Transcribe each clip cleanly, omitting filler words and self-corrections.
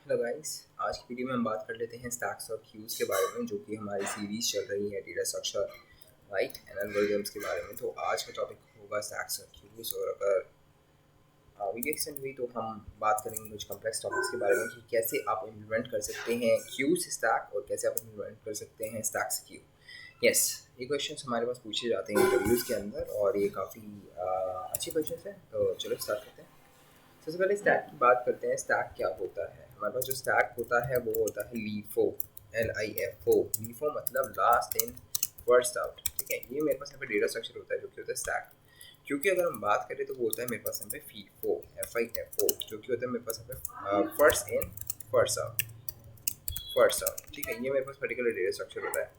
Hello guys, आज की video में हम बात कर लेते हैं स्टैक्स और क्यूज के बारे में, जो कि हमारी सीरीज चल रही है data structure right and algorithms के बारे में। तो आज का टॉपिक होगा स्टैक्स और क्यूज। और अगर वीडियो एक्सटेंड हुई तो हम बात करेंगे कुछ कॉम्प्लेक्स टॉपिक्स के बारे में कि कैसे आप इम्प्लीमेंट कर सकते हैं क्यूज स्टैक और कैसे आप इम्प्लीमेंट कर सकते हैं स्टैक्स क्यू। यस, ये क्वेश्चंस हमारे पास पूछे जाते हैं इंटरव्यूज़ के अंदर और ये काफ़ी अच्छे क्वेश्चंस हैं। तो चलो स्टार्ट करते हैं। सबसे पहले स्टैक की बात करते हैं। स्टैक क्या होता है? हमारे पास जो स्टैक होता है वो होता है लीफो, LIFO। लीफो मतलब लास्ट इन फर्स्ट आउट। ठीक है, ये मेरे पास यहाँ पे डेटा स्ट्रक्चर होता है जो कि होता है स्टैक। क्योंकि अगर हम बात करें तो वो होता है मेरे पास यहाँ पे फीफो, FIFO, जो कि होता है मेरे पास यहाँ पे first in first out, first out. ठीक है, ये मेरे पास पर्टिकुलर डेटा स्ट्रक्चर होता है।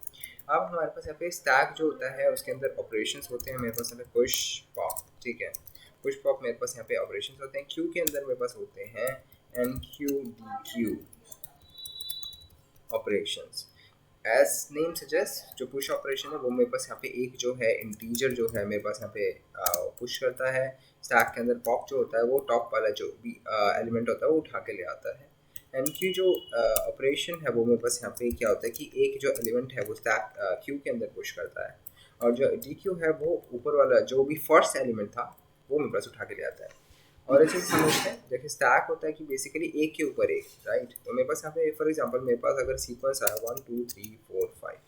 अब हमारे पास यहाँ पे स्टैक जो होता है उसके अंदर ऑपरेशंस होते हैं। मेरे पास यहाँ पे पुश पॉप, ठीक है, पुश पॉप मेरे पास यहाँ पे ऑपरेशंस होते हैं। क्यू के अंदर मेरे पास होते हैं NQDQ operations. As name suggest, जो पुश ऑपरेशन है वो मेरे पास यहाँ पे एक जो है इंटीजर जो है मेरे पास यहाँ पे पुश करता है। स्टैक के अंदर पॉप जो होता है वो टॉप वाला जो भी एलिमेंट होता है वो उठा के ले आता है। NQ जो ऑपरेशन है वो मेरे पास यहाँ पे क्या होता है कि एक जो एलिमेंट है वो स्टैक क्यू के अंदर पुश करता है, और जो DQ है वो ऊपर वाला जो भी फर्स्ट एलिमेंट था वो मेरे पास उठा के ले आता है। और अच्छे से समझते हैं। देखिए स्टैक होता है कि बेसिकली एक के ऊपर एक, राइट। तो मेरे पास यहाँ पे फॉर एग्जांपल मेरे पास अगर सीक्वेंस आया 1 2 3 4 5,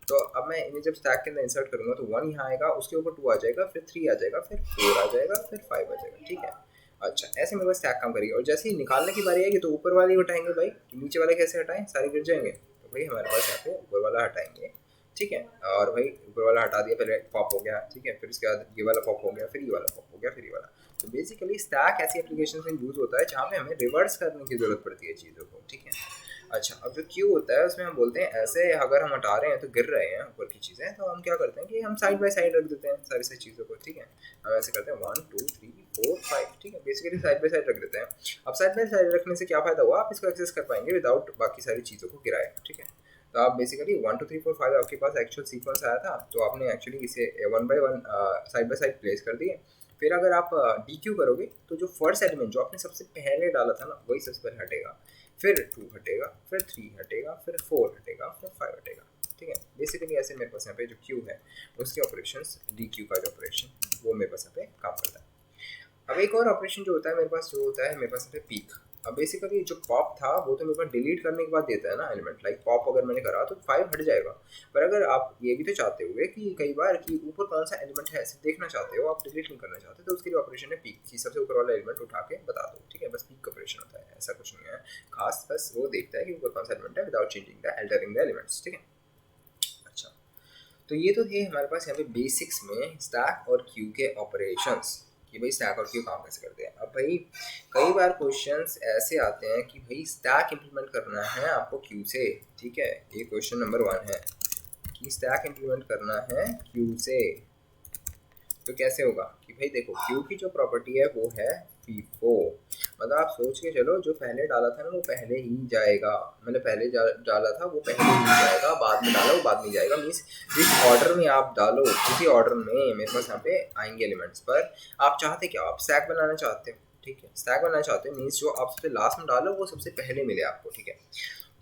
तो अब मैं इन्हें जब स्टैक के अंदर इंसर्ट करूँगा तो 1 यहाँ आएगा, उसके ऊपर 2 आ जाएगा, फिर 3 आ जाएगा, फिर 4 आ जाएगा, फिर 5 आ जाएगा। ठीक है, अच्छा ऐसे मेरे पास स्टैक काम करेगी। और जैसे ही निकालने की बारी आएगी तो ऊपर वाले हटाएंगे भाई, नीचे वाले कैसे हटाएं, सारे गिर जाएंगे। तो भाई हमारे पास यहाँ पे ऊपर वाला हटाएंगे। ठीक है, और भाई ऊपर वाला हटा दिया, पहले पॉप हो गया, ठीक है, फिर उसके बाद ये वाला पॉप हो गया, फिर ये वाला पॉप हो गया, फिर ये वाला। तो बेसिकली स्टैक ऐसी एप्लीकेशन में यूज़ होता है जहाँ पे हमें रिवर्स करने की ज़रूरत पड़ती है चीज़ों को। ठीक है, अच्छा अब जो क्यू होता है उसमें हम बोलते हैं ऐसे अगर हम हटा रहे हैं तो गिर रहे हैं ऊपर की चीज़ें, तो हम क्या करते हैं कि हम साइड बाय साइड रख देते हैं सारी सारी चीज़ों को। ठीक है, हम ऐसे करते हैं 1 2 3 4 5। ठीक है, बेसिकली साइड बाय साइड रख देते हैं। अब साइड बाय साइड रखने से क्या फ़ायदा हुआ, आप इसको एक्सेस कर पाएंगे विदाउट बाकी सारी चीज़ों को गिराए। ठीक है, तो आप बेसिकली 1 2 3 4 5 आपके पास एक्चुअल सीक्वेंस आया था, तो आपने एक्चुअली इसे 1 by 1 side by side place कर दिए। फिर अगर आप DQ करोगे तो जो फर्स्ट एलिमेंट जो आपने सबसे पहले डाला था ना वही सबसे पहले हटेगा, फिर 2 हटेगा, फिर 3 हटेगा, फिर 4 हटेगा, फिर 5 हटेगा। ठीक है, बेसिकली ऐसे मेरे पास यहाँ पे जो क्यू है उसके ऑपरेशंस, DQ का जो ऑपरेशन वो मेरे पास यहाँ पे काम करता है। अब एक और ऑपरेशन जो होता है मेरे पास, जो होता है मेरे पास यहाँ पे पीक। अब बेसिकली जो पॉप था वो तो मेरे पास डिलीट करने के बाद देता है ना एलिमेंट, लाइक पॉप अगर मैंने करा तो 5 हट जाएगा। पर अगर आप ये भी तो चाहते हुए कि कई बार कि ऊपर कौन सा एलिमेंट है ऐसे देखना चाहते हो, आप डिलीट नहीं करना चाहते, तो उसके लिए ऑपरेशन है पीक, कि सबसे ऊपर वाला एलिमेंट उठा के बता दो। ठीक है, बस पीक का ऑपरेशन होता है, ऐसा कुछ नहीं है खास, बस वो देखता है कि ऊपर कौन सा एलिमेंट है without changing the altering the elements. ठीक है, अच्छा तो ये तो थे हमारे पास यहाँ पे बेसिक्स में स्टैक और क्यू के ऑपरेशंस, कि भाई स्टैक और क्यू काम कैसे करते हैं। अब भाई कई बार क्वेश्चंस ऐसे आते हैं कि भाई स्टैक इंप्लीमेंट करना है आपको क्यू से। ठीक है, ये क्वेश्चन नंबर 1 है कि स्टैक इंप्लीमेंट करना है क्यू से, तो कैसे होगा कि भाई देखो क्यू की जो प्रॉपर्टी है वो है फीफो। मतलब आप सोच के चलो जो पहले डाला था ना वो पहले ही जाएगा, मतलब पहले डाला था वो पहले ही जाएगा, बाद में डाला वो बाद में जाएगा। मीन्स जिस ऑर्डर में आप डालो उसी ऑर्डर में मेरे पास यहाँ पे आएंगे एलिमेंट्स। पर आप चाहते क्या, आप स्टैक बनाना चाहते हो। ठीक है, स्टैक बनाना चाहते हो मीन्स जो आप सबसे लास्ट में डालो वो सबसे पहले मिले आपको। ठीक है,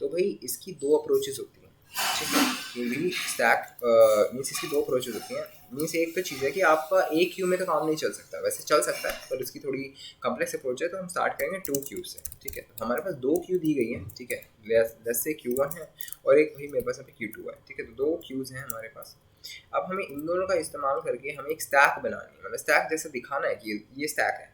तो भाई इसकी दो अप्रोचेस होती हैं। ठीक है, कि भी स्टैक मीन्स इसकी दो अप्रोचेस होती हैं। मीन्स एक तो चीज़ है कि आपका एक क्यू में तो काम नहीं चल सकता, वैसे चल सकता है पर उसकी थोड़ी कम्प्लेक्स अप्रोच है। तो हम स्टार्ट करेंगे 2 क्यू से। ठीक है, तो हमारे पास 2 क्यू दी गई है। ठीक है, लेट्स से Q1 है और एक भाई मेरे पास यहाँ पे Q2 है। ठीक है, तो 2 क्यूज़ हैं हमारे पास। अब हमें इन दोनों का इस्तेमाल करके हमें एक स्टैक बनानी है, मतलब स्टैक जैसे दिखाना है कि ये स्टैक है।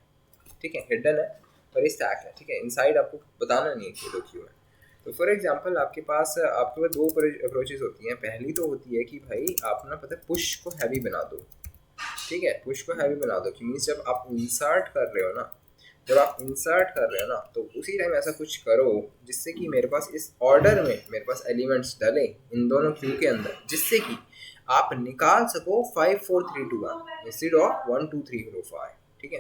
ठीक है, हिडन है पर ये स्टैक है। ठीक है, इनसाइड आपको बताना नहीं है कि 2 क्यू है। तो फॉर एग्जांपल आपके पास दो अप्रोचेस होती हैं। पहली तो होती है कि भाई आप ना पता है पुश को हैवी बना दो। ठीक है, पुश को हैवी बना दो कि मीन्स जब आप इंसर्ट कर रहे हो ना, जब आप इंसर्ट कर रहे हो ना तो उसी टाइम ऐसा कुछ करो जिससे कि मेरे पास इस ऑर्डर में मेरे पास एलिमेंट्स डले इन दोनों क्यू के अंदर, जिससे कि आप निकाल सको 5 4 3 2 1 इंस्टेड ऑफ 1 2 3 4 5। ठीक है,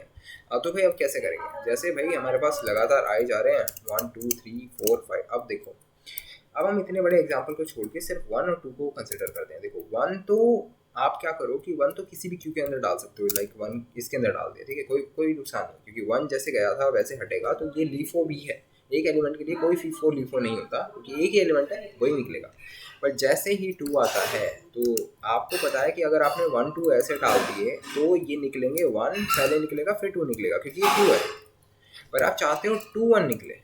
अब तो भाई अब कैसे करेंगे, जैसे भाई हमारे पास लगातार आए जा रहे हैं 1 2 3 4 5। अब देखो, अब हम इतने बड़े एग्जाम्पल को छोड़ के सिर्फ 1 और 2 को कंसिडर करते हैं। देखो 1 तो आप क्या करो कि 1 तो किसी भी क्यू के अंदर डाल सकते हो, लाइक 1 इसके अंदर डाल दिया। ठीक है, कोई नुकसान नहीं, क्योंकि 1 जैसे गया था वैसे हटेगा, तो ये लीफो भी है। एक एलिमेंट के लिए कोई फीफो लीफो नहीं होता, क्योंकि एक ही एलिमेंट है वही निकलेगा। बट जैसे ही 2 आता है तो आपको पता है कि अगर आपने 1 2 ऐसे डाल दिए तो ये निकलेंगे 1 पहले निकलेगा फिर 2 निकलेगा, क्योंकि ये 2 है। पर आप चाहते हो 2 1 निकले,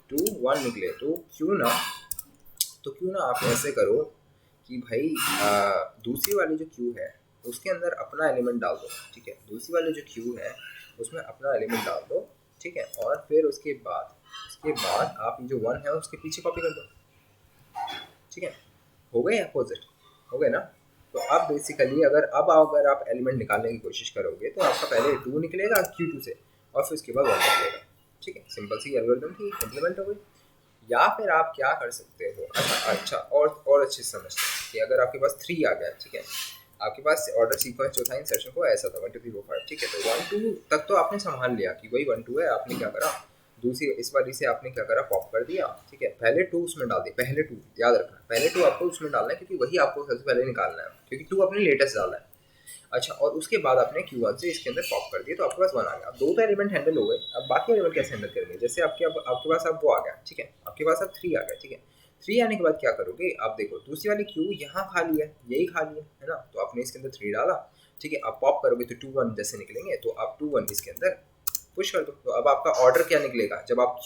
2 1 निकले, तो क्यों ना आप ऐसे करो कि भाई दूसरी वाली जो क्यू है उसके अंदर अपना एलिमेंट डाल दो, ठीक है। दूसरी वाली जो क्यू है उसमें अपना एलिमेंट डाल दो, ठीक है। और फिर उसके बाद आप ये जो 1 है उसके पीछे कॉपी कर दो, ठीक है। हो गए अपोजिट, हो गए ना। तो अब बेसिकली अगर आप एलिमेंट निकालने की कोशिश करोगे तो आपका पहले 2 निकलेगा Q2 से और फिर उसके बाद 1 निकलेगा, ठीक है। सिंपल सी एल्गोरिथम थी, इम्प्लीमेंट हो गई। या फिर आप क्या कर सकते हो, अच्छा और अच्छे से समझते हैं कि अगर आपके पास 3 आ गया, ठीक है, आपके पास ऑर्डर सीक्वेंस जो था इंसर्शन को ऐसा था 1 2 3 4 5, ठीक है। तो 1 2 तक तो आपने संभाल लिया कि वही 1 2 है। आपने क्या करा, दूसरी इस वाली से आपने क्या करा, पॉप कर दिया, ठीक है। पहले 2 उसमें डाल दिए, पहले 2 याद रखना, पहले 2 आपको उसमें डालना है क्योंकि वही आपको सबसे पहले निकालना है, क्योंकि 2 आपने लेटेस्ट डाला है। अच्छा, और उसके बाद आपने Q1 से इसके अंदर पॉप कर दिया तो आपके पास 1 आ गया। अब 2 तो एलिमेंट हैंडल हो गए, अब बाकी एलिमेंट कैसे हैंडल करेंगे। जैसे आपके पास अब वो आ गया, ठीक है, आपके पास अब 3 आ गया, ठीक है। 3 आने के बाद क्या करोगे, आप देखो दूसरी वाली Q यहाँ खाली है, यही खाली है ना, तो आपने इसके अंदर 3 डाला, ठीक है। आप पॉप करोगे तो 2 1 जैसे निकलेंगे, तो आप 2 1 इसके अंदर पुश कर दो। तो अब आपका ऑर्डर क्या निकलेगा जब आप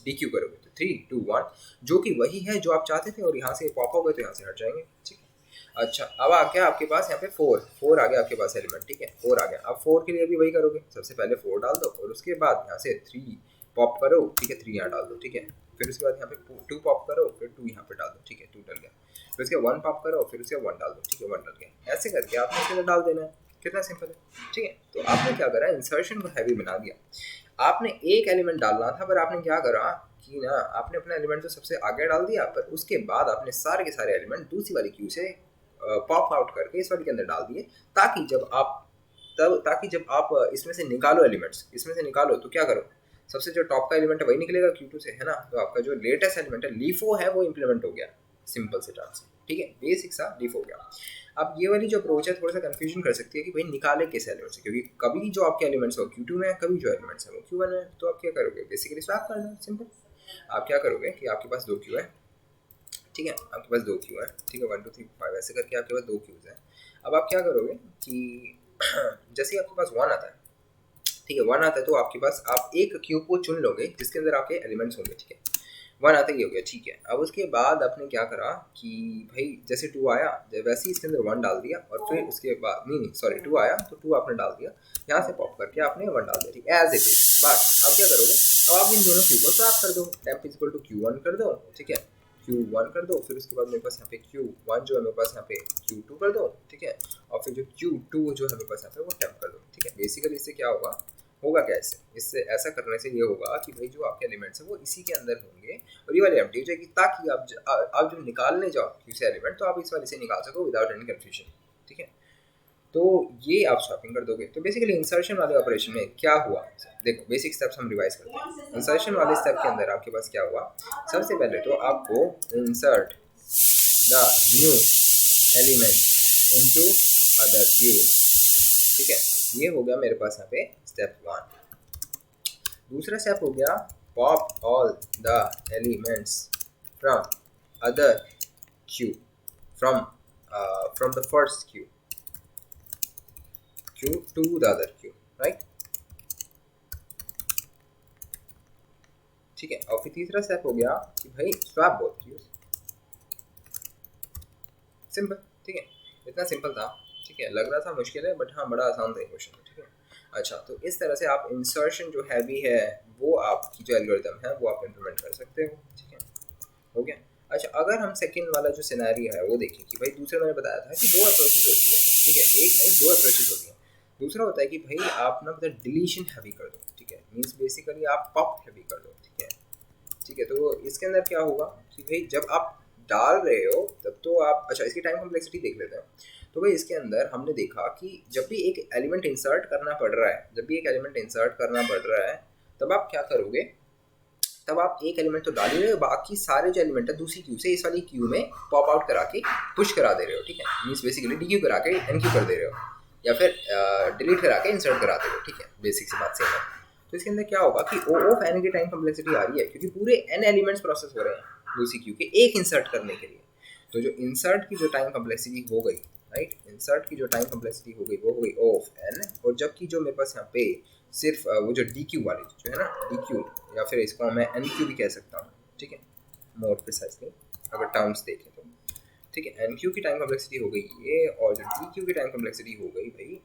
DQ करोगे, तो 3 2 1, जो कि वही है जो आप चाहते थे, और यहाँ से पॉप हो गए तो यहाँ से हट जाएंगे, ठीक है। अच्छा, अब आ गया आपके पास यहाँ पे 4 आ गया आपके पास एलिमेंट, ठीक है, 4 आ गया। अब 4 के लिए भी वही करोगे, सबसे पहले 4 डाल दो और उसके बाद यहाँ से 3 पॉप करो, ठीक है, 3 यहाँ डाल दो, ठीक है। फिर उसके बाद यहाँ पे 2 पॉप करो, फिर 2 यहाँ पे डाल दो, ठीक है, 2 डल गया। फिर उसके 1 पॉप करो, फिर उसके 1 डाल दो, ठीक है, 1 डल गया। ऐसे करके आपने इसके अंदर डाल देना है, कितना सिंपल है, ठीक है। तो आपने क्या करा, इंसर्शन को हैवी बना दिया। आपने एक एलिमेंट डालना था, पर आपने क्या करा कि ना, आपने अपना एलिमेंट तो सबसे आगे डाल दिया, पर उसके बाद आपने सारे के सारे एलिमेंट दूसरी वाली क्यू से पॉप आउट करके इस वाली के अंदर डाल दिए, ताकि जब आप इसमें से निकालो एलिमेंट्स, इसमें से निकालो तो क्या करो, सबसे जो टॉप का एलिमेंट है वही निकलेगा Q2 से, है ना। तो आपका जो लेटेस्ट एलिमेंट है लीफो है वो इम्प्लीमेंट हो गया, सिंपल से टर्म्स, ठीक है, बेसिक सा लीफ हो गया। अब ये वाली जो अप्रोच है थोड़ा सा कंफ्यूजन कर सकती है कि भाई निकाले किस एलिमेंट से, क्योंकि कभी जो आपके एलिमेंट्स हो Q2 में है, कभी जो एलिमेंट्स है वो Q1 में है। तो आप क्या करोगे, बेसिकली स्वैप करना, सिंपल। आप क्या करोगे कि आपके पास 2 Q है, ठीक है, आपके पास 2 Q है, ठीक है, 1 2 3 5 ऐसे करके आपके पास 2 Qs हैं। अब आप क्या करोगे कि जैसे ही आपके पास 1 आता है, ठीक है, 1 आता है, तो आपके पास आप एक क्यूब को चुन लोगे जिसके अंदर आपके एलिमेंट्स होंगे, ठीक है। 1 आता ही हो गया, ठीक है। अब उसके बाद आपने क्या करा कि भाई जैसे 2 आया, वैसे ही इसके अंदर 1 डाल दिया, और फिर उसके बाद नहीं सॉरी 2 आया तो 2 आपने डाल दिया, यहाँ से पॉप करके आपने 1 डाल दिया, ठीक है, एज इट इज। बट अब क्या करोगे, अब आप इन दोनों क्यूब को स्वैप कर दो, temp is equal to Q1 कर दो, ठीक है, Q1 कर दो। फिर उसके बाद मेरे पास यहाँ पे Q1 जो है मेरे पास यहाँ पे Q2 कर दो, ठीक है। और फिर जो Q2 जो है मेरे पास यहाँ पे वो टेम्प कर दो, ठीक है। बेसिकली इससे क्या होगा क्या, इससे ऐसा करने से ये होगा कि भाई जो आपके एलिमेंट्स हैं वो इसी के अंदर होंगे और ये वाली एम्प्टी हो जाएगी, ताकि आप जब निकालने जाओ किसी एलिमेंट तो आप इस वाले से निकाल सको विदाउट एनी कंफ्यूजन, ठीक है। तो ये आप स्वैपिंग कर दोगे। तो बेसिकली इंसर्शन वाले ऑपरेशन में क्या हुआ, देखो बेसिक स्टेप्स हम रिवाइज करते हैं। इंसर्शन वाले स्टेप के अंदर आपके पास क्या हुआ, सबसे पहले तो आपको insert the new element into other Q, ठीक है, ये हो गया मेरे पास यहाँ पे स्टेप 1। दूसरा स्टेप हो गया pop all the elements from other Q, from the first Q to the other queue, right? ठीक है। और फिर तीसरा स्टेप हो गया कि भाई स्वैप बोथ क्यूज, सिंपल, ठीक है। इतना सिंपल था, ठीक है, लग रहा था मुश्किल है बट हाँ बड़ा आसान था क्वेश्चन, ठीक है। अच्छा, तो इस तरह से आप इंसर्शन जो हैवी है वो आपकी जो एल्गोरिथम है वो आप इम्प्लीमेंट कर सकते हो, ठीक है, हो गया। अच्छा, अगर हम सेकंड वाला जो सिनेरियो है वो देखें कि भाई दूसरा मैंने बताया था कि 2 अप्रोचेस होती है, ठीक है, एक नहीं 2 अप्रोचेस होती है। दूसरा होता है कि भाई आप ना मतलब डिलीशन हैवी कर दो, ठीक है, मीन्स बेसिकली आप पॉप हैवी कर दो, ठीक है, ठीक है। तो इसके अंदर क्या होगा कि भाई जब आप डाल रहे हो तब तो आप, अच्छा इसकी टाइम कॉम्प्लेक्सिटी देख लेते हैं। तो भाई इसके अंदर हमने देखा कि जब भी एक एलिमेंट इंसर्ट करना पड़ रहा है, तब आप क्या करोगे, तब आप एक एलिमेंट तो डाल ही रहे हो, बाकी सारे जो एलिमेंट है दूसरी क्यू से इस वाली क्यू में पॉप आउट करा के पुश करा दे रहे हो, ठीक है, मीन्स बेसिकली DQ करा के NQ कर दे रहे हो, या फिर डिलीट करा के इंसर्ट करा दे रहे हो, ठीक है, बेसिक सी बात सेम है। तो इसके अंदर क्या होगा कि ओ ऑफ एन की टाइम कॉम्प्लेक्सिटी आ रही है क्योंकि पूरे एन एलिमेंट्स प्रोसेस हो रहे हैं दूसरी क्यू के एक इंसर्ट करने के लिए। तो जो इंसर्ट की जो टाइम कॉम्प्लेक्सिटी हो गई, राइट, इंसर्ट की जो टाइम कॉम्प्लेक्सिटी हो गई वो हो गई ओ ऑफ एन, और जबकि जो मेरे पास यहाँ पे सिर्फ वो जो डी क्यू वाली जो है ना, डी क्यू, या फिर इसको मैं एन क्यू भी कह सकता हूँ, ठीक है, मोर प्रिसाइजली अगर टर्म्स देखें तो, ठीक है, एन क्यू की टाइम कॉम्प्लेक्सिटी हो गई ये, और जो डी क्यू की टाइम कॉम्प्लेक्सिटी हो गई भाई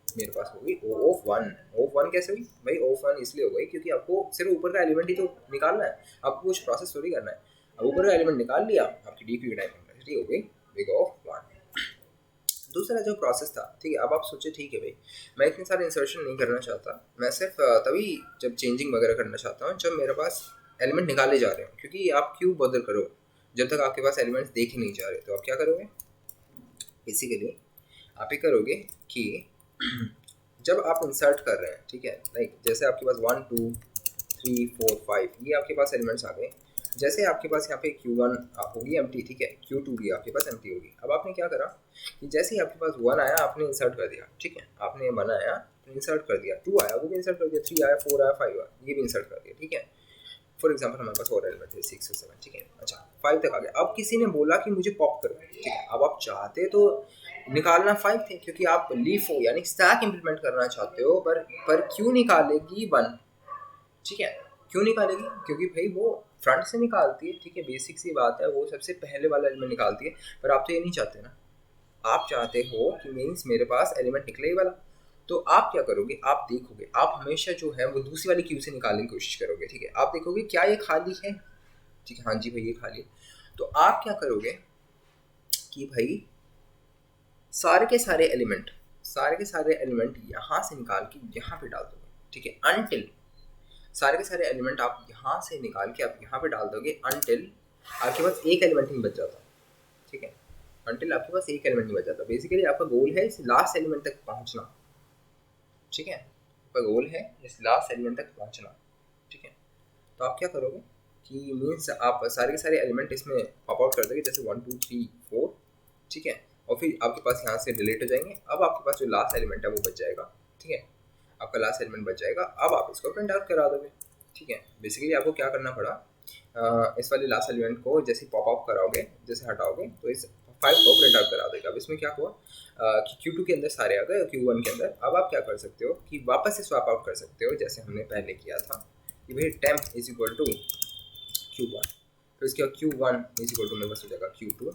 मेरे पास हो गई O of one. O of one कैसे हुई भाई? ओ ऑफ वन इसलिए हो गई क्योंकि आपको सिर्फ ऊपर का एलिमेंट ही तो निकालना है, आपको कुछ प्रोसेस थोड़ी करना है। अब ऊपर का एलिमेंट निकाल लिया, आपकी डी क्यू की टाइम कॉम्प्लेक्सिटी हो गई बिग ऑफ वन। दूसरा जो प्रोसेस था, ठीक है, अब आप सोचे ठीक है भाई मैं इतने सारे इंसर्शन नहीं करना चाहता, मैं सिर्फ तभी जब चेंजिंग वगैरह करना चाहता हूँ जब मेरे पास एलिमेंट निकाले जा रहे हो, क्योंकि आप क्यों बदल करो जब तक आपके पास एलिमेंट्स देखे नहीं जा रहे। तो आप क्या करोगे, बेसिकली आप ये करोगे कि जब आप इंसर्ट कर रहे हैं, ठीक है, लाइक जैसे आपके पास 1 2 3 4 5 ये आपके पास एलिमेंट्स आ गए, जैसे आपके पास यहाँ पे Q1 होगी एम्प्टी, ठीक है, Q2 भी आपके पास एम्प्टी होगी। अब आपने क्या करा कि जैसे ही आपके पास 1 आया आपने इंसर्ट कर दिया, ठीक है, आपने 1 आया इंसर्ट कर दिया, 2 आया वो भी इंसर्ट कर दिया, 3 आया 4 आया 5 आया ये भी इंसर्ट कर दिया, ठीक है। फॉर एग्जाम्पल हमारे पास और एलिमेंट है 6 और 7, ठीक है, अच्छा 5 तक आ गया। अब किसी ने बोला कि मुझे पॉप करो, ठीक है, अब आप चाहते तो निकालना 5 थे क्योंकि आप लीफो यानी स्टैक इंप्लीमेंट करना चाहते हो, पर क्यों निकालेगी 1, ठीक है, क्यों निकालेगी? क्योंकि भाई वो फ्रंट से निकालती है, ठीक है, बेसिक सी बात है, वो सबसे पहले वाला एलिमेंट निकालती है, पर आप तो ये नहीं चाहते ना, आप चाहते हो कि मीन्स मेरे पास एलिमेंट निकले ही वाला। तो आप क्या करोगे, आप देखोगे, आप हमेशा जो है वो दूसरी वाली क्यू से निकालने की कोशिश करोगे, ठीक है, आप देखोगे क्या ये खाली है, ठीक है, हाँ जी भाई ये खाली है। तो आप क्या करोगे कि भाई सारे के सारे एलिमेंट यहाँ से निकाल के यहाँ पे डाल दोगे, ठीक है, अनटिल सारे के सारे एलिमेंट आप यहाँ से निकाल के आप यहाँ पे डाल दोगे अनटिल आपके पास एक एलिमेंट नहीं बच जाता, ठीक है, अनटिल आपके पास एक एलिमेंट नहीं बच जाता। बेसिकली आपका गोल है इस लास्ट एलिमेंट तक पहुँचना, ठीक है, आपका गोल है इस लास्ट एलिमेंट तक पहुँचना, ठीक है। तो आप क्या करोगे कि मीन्स आप सारे के सारे एलिमेंट इसमें पॉप आउट कर दोगे, जैसे 1 2 3 4, ठीक है, और फिर आपके पास यहाँ से डिलीट हो जाएंगे। अब आपके पास जो लास्ट एलिमेंट है वो बच जाएगा, ठीक है, आपका लास्ट एलिमेंट बच जाएगा। अब आप इसको प्रिंट आउट करा दोगे, ठीक है। बेसिकली आपको क्या करना पड़ा, इस वाले लास्ट एलिमेंट को जैसे पॉप आउट कराओगे, जैसे हटाओगे तो इस 5 को प्रिंट आउट करा देगा। अब इसमें क्या हुआ कि Q2 के अंदर सारे आ गए Q1 के अंदर। अब आप क्या कर सकते हो कि वापस से स्वैप आउट कर सकते हो जैसे हमने पहले किया था कि भाई temp is equal to Q1, फिर इसके बाद Q1 इज इक्वल टू मेरे पास हो जाएगा Q2,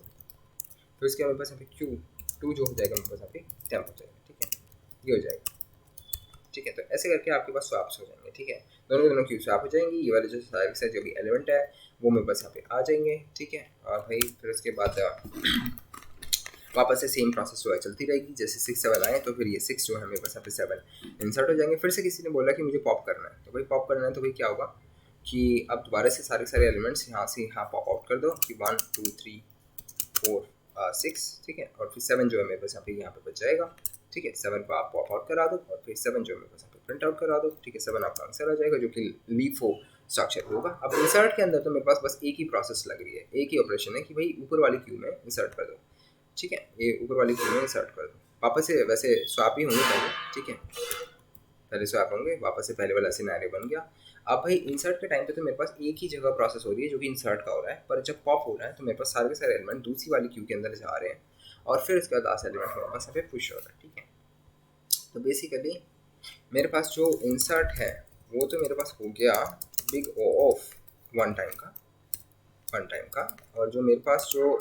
फिर इसके मेरे पास यहाँ पे Q2 जो हो जाएगा मेरे पास यहाँ पे temp हो जाएगा, ठीक है, ये हो जाएगा, ठीक है। तो ऐसे करके आपके पास स्वैप्स हो जाएंगे, ठीक है, दोनों क्यू स्वैप हो जाएंगी। ये वाले जो सारे से जो भी एलिमेंट है वो मेरे पास यहाँ पे आ जाएंगे, ठीक है। और भाई फिर उसके बाद वापस से सेम प्रोसेस जो है चलती रहेगी, जैसे 6 7 आए तो फिर ये 6 जो है मेरे पास यहाँ पे 7 इंसर्ट हो जाएंगे। फिर से किसी ने बोला कि मुझे पॉप करना है, तो भाई पॉप करना है तो भाई क्या होगा कि अब दोबारा से सारे एलिमेंट्स यहाँ से यहाँ पॉप आउट कर दो कि 1 2 3 4 6, ठीक है, और फिर 7 जो है मेरे पास यहाँ पे बच जाएगा, ठीक है। 7 को आप पॉप आउट करा दो और फिर 7 जो है मेरे पास यहाँ पे प्रिंट आउट करा दो, ठीक है। 7 आपका आंसर आ जाएगा जो कि लीफो स्ट्रक्चर होगा। अब इंसर्ट के अंदर तो मेरे पास बस एक ही प्रोसेस लग रही है, एक ही ऑपरेशन है कि भाई ऊपर वाली क्यू में इंसर्ट कर दो, ठीक है, ये ऊपर वाली क्यू में इंसर्ट कर दो। वापस से वैसे स्वैप ही होंगे पहले, ठीक है, पहले स्वैप होंगे, वापस से पहले वाला सिनेरियो बन गया। अब भाई इंसर्ट के टाइम पे तो मेरे पास एक ही जगह प्रोसेस हो रही है जो कि इंसर्ट का हो रहा है, पर जब पॉप हो रहा है तो मेरे पास सारे के सारे एलिमेंट दूसरी वाली क्यू के अंदर जा रहे हैं और फिर उसके बाद लास्ट एलिमेंट मेरे पास यहाँ पे पुश हो रहा है, ठीक है। तो बेसिकली मेरे पास जो इंसर्ट है वो तो मेरे पास हो गया big O of one time का, और जो मेरे पास जो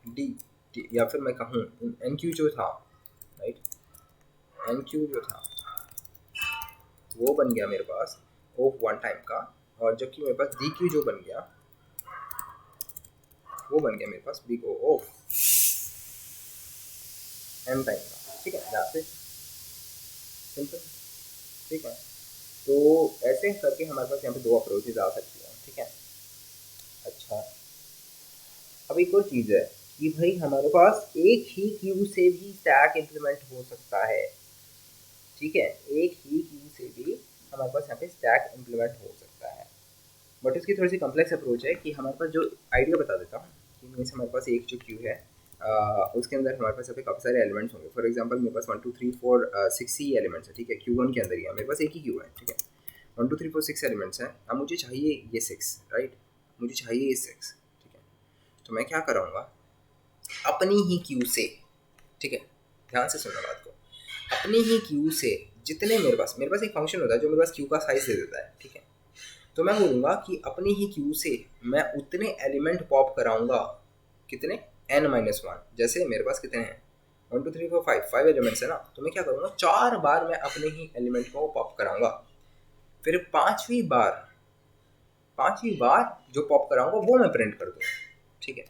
डी या फिर मैं कहूँ एन क्यू जो था, राइट, एन क्यू जो था वो बन गया मेरे पास ऑफ वन टाइम का, और जबकि मेरे पास डी क्यू जो बन गया वो बन गया मेरे पास big O of M time का, ठीक है, दैट्स इट, सिंपल, ठीक है। तो ऐसे करके हमारे पास यहाँ पे दो अप्रोचेज आ सकती हैं, ठीक है। अच्छा, अब एक और चीज़ है कि भाई हमारे पास एक ही क्यू से भी स्टैक इम्प्लीमेंट हो सकता है, ठीक है, एक ही क्यू से भी हमारे पास यहाँ पे स्टैक इम्प्लीमेंट हो सकता है, बट इसकी थोड़ी सी कॉम्प्लेक्स अप्रोच है कि हमारे पास जो आइडिया बता देता हूँ कि मीन्स हमारे पास एक जो क्यू है उसके अंदर हमारे पास यहाँ पे काफ़ी सारे एलिमेंट्स होंगे। फॉर एग्जांपल मेरे पास 1 2 3 4 6 ही एलिमेंट्स है, ठीक है, Q1 के अंदर ही है, मेरे पास एक ही Q है, ठीक है, 1 2 3 4 6 एलिमेंट्स हैं। अब मुझे चाहिए ये 6, राइट, मुझे चाहिए ये 6, ठीक है। तो मैं क्या कराऊंगा, अपनी ही Q से, ठीक है, ध्यान से सुनना बात को, अपनी ही Q से जितने मेरे पास एक फंक्शन होता है जो मेरे पास Q का साइज दे देता है, ठीक है। तो मैं बोलूँगा कि अपनी ही Q से मैं उतने एलिमेंट पॉप कराऊंगा, कितने, n-1, जैसे मेरे पास कितने हैं 1 2 3 4 5 एलिमेंट्स है ना, तो मैं क्या करूँगा 4 बार मैं अपने ही एलिमेंट को पॉप कराऊंगा, फिर पांचवी बार जो पॉप कराऊंगा वो मैं प्रिंट कर दूँगा, ठीक है।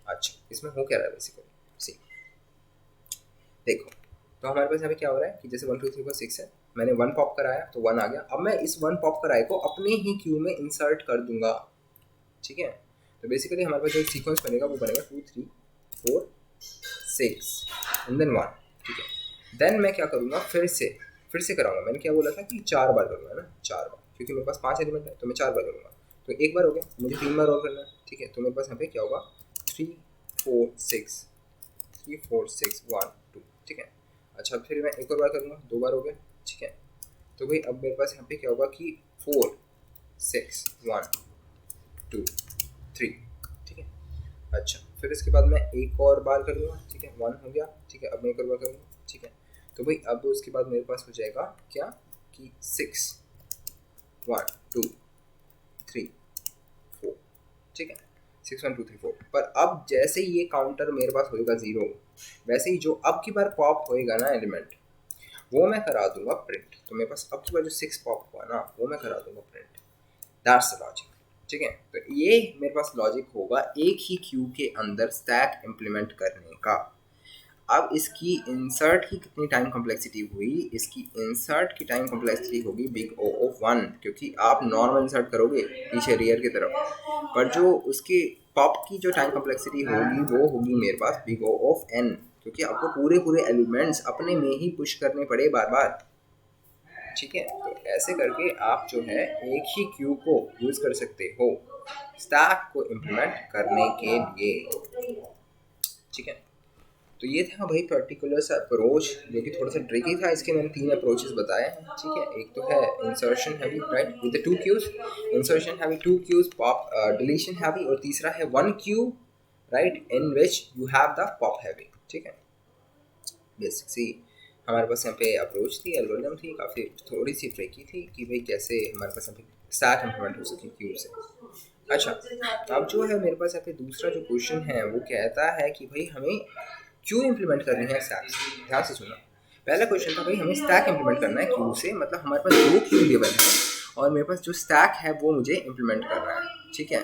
अच्छा, इसमें हो क्या रहा है बेसिकली, सी देखो, तो हमारे पास यहाँ पे क्या हो रहा है कि जैसे 1 2 3 4 6 है, मैंने 1 पॉप कराया तो 1 आ गया। अब मैं इस 1 पॉप कराए को अपने ही क्यू में इंसर्ट कर दूंगा, ठीक है। तो बेसिकली हमारे पास जो सीक्वेंस बनेगा वो बनेगा 2 3 4 6 एंड देन 1, ठीक है। देन मैं क्या करूँगा, फिर से कराऊंगा, मैंने क्या बोला था कि 4 बार करूँगा ना, 4 बार, क्योंकि मेरे पास 5 एलिमेंट है तो मैं 4 बार करूँगा। तो एक बार हो गया, मुझे 3 बार और करना है, ठीक है। तो मेरे पास यहाँ पे क्या होगा 3 4 6 3 4 6 1 2, ठीक है। अच्छा, फिर मैं एक और बार करूँगा, 2 बार हो गया, ठीक है। तो भाई अब मेरे पास यहाँ पे क्या होगा कि 4 6 1 2 3, ठीक है। अच्छा, फिर इसके बाद मैं एक और बार कर लूँगा, ठीक है, 1 हो गया, ठीक है। अब मैं एक और बार करूँगा, ठीक है। तो भाई अब उसके बाद मेरे पास हो जाएगा क्या कि 6 1 2 3 4, ठीक है, 6 1 2 3 4। पर अब जैसे ही ये काउंटर मेरे पास होएगा 0, वैसे ही जो अब की बार पॉप होएगा ना एलिमेंट, वो मैं करा दूंगा प्रिंट। तो मेरे पास अब की बार जो 6 पॉप हुआ ना, वो मैं करा दूंगा प्रिंट। दैट्स द लॉजिक, ठीक है। तो ये मेरे पास लॉजिक होगा एक ही क्यू के अंदर स्टैक इम्प्लीमेंट करने का। अब इसकी इंसर्ट की कितनी टाइम कॉम्प्लेक्सिटी हुई, इसकी इंसर्ट की टाइम कॉम्प्लेक्सिटी होगी बिग O ऑफ 1, क्योंकि आप नॉर्मल इंसर्ट करोगे पीछे रियर की तरफ, पर जो उसके पॉप की जो टाइम कॉम्प्लेक्सिटी होगी वो होगी मेरे पास बिग O ऑफ n, क्योंकि आपको पूरे एलिमेंट्स अपने में ही पुश करने पड़े बार बार, ठीक है। तो ऐसे करके आप जो है एक ही क्यू को यूज कर सकते हो स्टैक को इम्प्लीमेंट करने के लिए, ठीक है। तो ये था भाई पर्टिकुलर सा अप्रोच जो कि थोड़ा सा ट्रिकी था। इसके मैंने 3 अप्रोचेस बताए हैं, ठीक है। एक तो है insertion heavy, right, with 2 queues, insertion heavy 2 queues, pop deletion heavy, और तीसरा है 1 queue, right, in which you have the pop heavy, ठीक है। बेसिक सी हमारे पास यहाँ पे अप्रोच थी, एल्गोरिथम थी, काफ़ी थोड़ी सी ट्रिकी थी कि भाई कैसे हमारे पास यहाँ पे स्टैक इम्प्लीमेंट हो सके क्यू से। अच्छा, अब जो है मेरे पास यहाँ पे दूसरा जो क्वेश्चन है वो कहता है कि भाई हमें क्यों इम्प्लीमेंट करनी है स्टैक से। ध्यान से सुना, पहला क्वेश्चन था भाई हमें स्टैक इम्प्लीमेंट करना है क्यू से, मतलब हमारे पास 2 क्यू गिवन है और मेरे पास जो स्टैक है वो मुझे इम्प्लीमेंट करना है, ठीक है।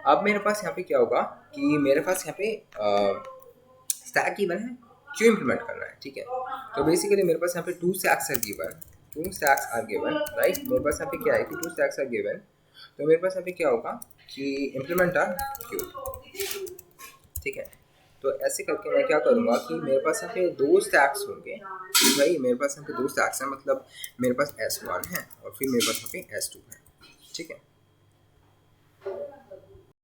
अब मेरे पास यहाँ पे क्या होगा कि मेरे पास यहाँ पे स्टैक गिवन है, क्यों इम्प्लीमेंट करना है, ठीक है। तो बेसिकली मेरे पास यहाँ पे 2 stacks are given, 2 stacks are given, right. मेरे पास यहाँ पे क्या है कि 2 स्टैक्स आर गिवन, तो मेरे पास यहाँ पे क्या होगा कि इम्प्लीमेंट आर क्यू, ठीक है। तो ऐसे करके मैं क्या करूँगा कि मेरे पास यहाँ पे 2 स्टैक्स होंगे, कि भाई मेरे पास यहाँ पे 2 स्टैक्स हैं, मतलब मेरे पास S1 है और फिर मेरे पास यहाँ पे S2 है, ठीक है।